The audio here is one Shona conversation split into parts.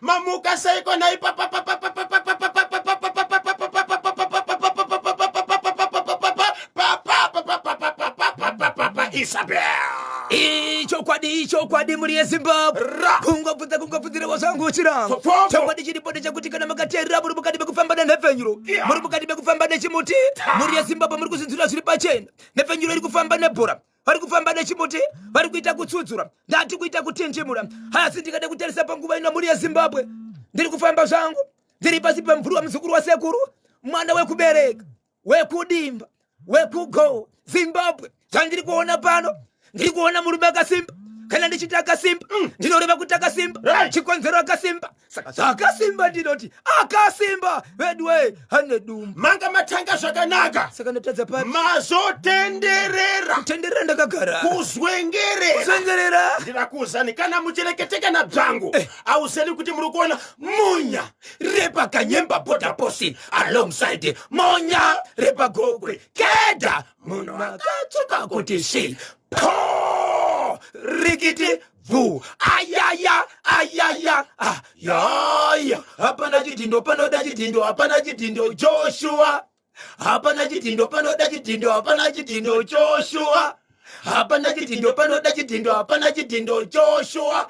Mamuka saiko na Isabel. Chokwadi muri Zimbabwe. Kungofuta wasangu chira. Chokwadi chiripote chakuti kana makatera muri mukati bekufamba nefenyuro. Muri mukati bekufamba nechimuti. Muri Zimbabwe muri kuzinzura zviri pachena. Nefenyuro iri kufamba nebhora. Vari kufamba nechimuti, vari kuita kutsudzura. Ndati kuita kutenjemura. Hasi ndikade kutarisa panguva ino muri Zimbabwe. Ndiri kufamba zvangu. Ndiri pasi pamvuru wamuzukuru wasekuru. Mwana wekubereka, wekudimba, wekugo. Zimbabwe. Zvandiri kuona pano. Ndiri kuona murume akasimba. Kana ndichita akasimba, ndinoreva kuti akasimba. Chikonzero akasimba. Saka zvakasimba ndinoti akasimba. Wedwe hane dumba. Manga matanga zvakanaka. Saka ndotadza pari. Mazotenderera. Kutenderera ndakagara. Kuzwengerera. Kuzwengerera. Ndirakuzani kana muchereketeka na bvangu. Auseni kuti muri kuona munya. Repa kanyemba boda posi alongside monya. Repa gogwe keda. Muno akatsuka kuti shi. Rikiti vu ayaya hapana chitindo panoda chitindo hapana chitindo Joshua hapana chitindo panoda chitindo hapana chitindo Joshua hapana chitindo panoda chitindo hapana chitindo Joshua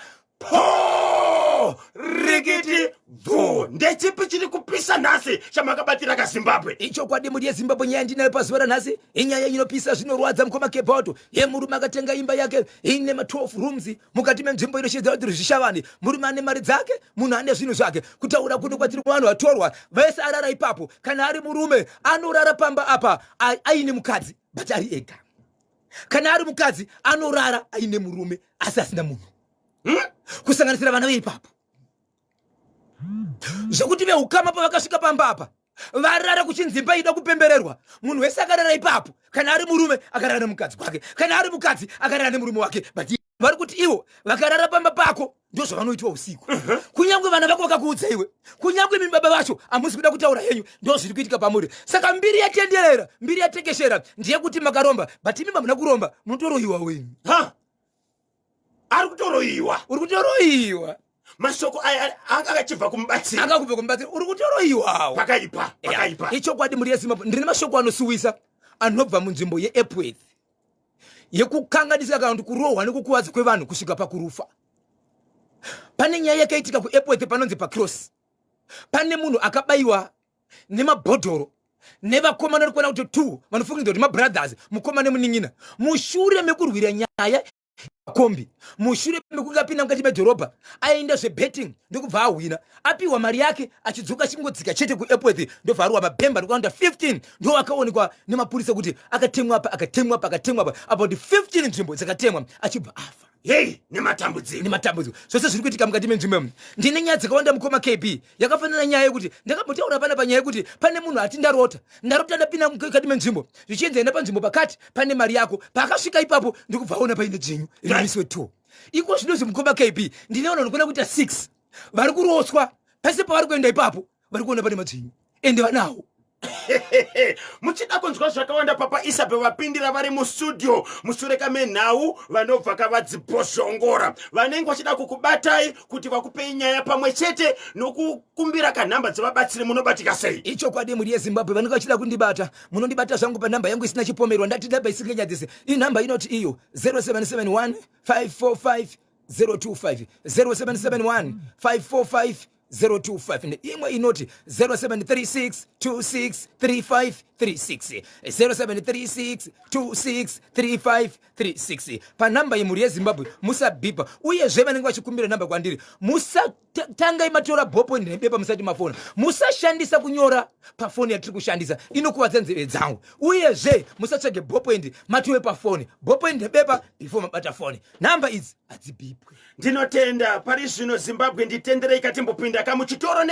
rikiti vu ndechipi chiri kupisa nhasi chamakabatira kaZimbabwe. Ichokwadi muri Zimbabwe nyaya ndinayo pazuva ranhasi inyaya inopisa zvinorwadza mukoma Cape yemurume akatenga imba yake ine ma 12 rooms mukati menzvimbo inoshedza kuti zvishavani. Murume ane mari dzake, munhu ane zvinhu zvake, kutaura kuno kwatiri vanhu vatorwa vese arara ipapo. Kana ari murume anorara pamba apa aine mukadzi but ari ega. Kana ari mukadzi anorara aine murume asi asina munhu. Kusanganisira vana veipapo. Zvokuti veukama pavakasvika pamba apa varara kuchinzimba ida kupembererwa. Munhu wese akarara ipapo. Kana ari murume akarara nemukadzi wake, kana ari mukadzi akarara nemurume wake. But vari kuti ivo vakarara pamba pako ndozvavanoitwa usiku. Kunyangwe vana vako vakakuudza iwe, kunyangwe imi baba vacho hamusi kuda kutaura henyu, ndozviri kuitika pamuri. Saka mbiri yatenderera, mbiri yatekeshera ndiye kuti makaromba, but imi mamuna kuromba munotoroyiwa wenyu. Ari kutoroyiwa. Uri kutoroyiwa. Masoko akachibva kumubatsiri. Akakubva kumubatsiri. Uri kutoroyiwawo. Pakaipa. Ichokwadi muri Zimbabwe ndine mashoko anosuwisa anobva munzvimbo yeEpworth. Yekukanganisa kana kuti kurohwa nekukuwadza kwevanhu kusvika pakurufa. Pane nyaya yakaitika kuEpworth panonzi paCross. Pane munhu akabayiwa nemabhodhoro nevakomana vari kuona kuti 2 vanofungidzwa kuti mabrothers, mukoma nemunin'ina. Mushure mekurwira nyaya kombi, mushure mekunge apinda mukati medhorobha aenda zvebetting ndokubva ahwina, apiwa mari yake achidzoka chingodzika chete kuEpworth ndobva arwa mabhemba ndokauta 15 ndo akaonekwa nemapurisa kuti akatemwa apa about 15 nzvimbo dzakatemwa achibva afa. Nematambudziko zvose zviri kuitika mukati menzvimbo. Ndine nyaya dzakawanda mukoma KB yakafanana nyaya yekuti ndakambotaura pana panyaya yekuti pane munhu ati ndarota ndapinda mukati menzvimbo zvichienzaenda panzvimbo pakati pane mari yako, paakasvika ipapo ndikubva aona paine dzvinyu inomiswe 2. Iko zvinozvi mukoma KB ndinoona nokuna kuita 6 vari kuroswa pese pavari kuenda ipapo vari kuona pane madzvinyu ende vanawo. Muchida kunzwa zvakawanda papa Isabel vapindira vari mustudio mushure kamenhau vanobva kavadziposhongora vanenge vachida kukubatai kuti vakupei nyaya pamwe chete nokukumbira kanhamba dzevabatsiri munobatika sei. Ichokwadi muri Zimbabwe vanenge vachida kundibata munondibata zvangu panhamba yangu isina chipomerwa ndati nhamba isingenyadzise. Iyi nhamba inoti iyo 0771 545 025 0771 545 025 imwe inoti 0736263536 0736263536. panhamba yemhuri yeZimbabwe musabhipa, uyezve vanenge vachikumbira nhamba kwandiri musatanga imatora ballpoint nebepa musati mafona, musashandisa kunyora pafoni yatiri kushandisa inokuvadza nzeve dzangu, uyezve musatsvage ballpoint matowe pafoni, ballpoint nebepa before mabata foni. Nhamba idzi adzibhibwe. Ndinotenda pari zvino Zimbabwe nditendere ikati mbopinda kamuchitoro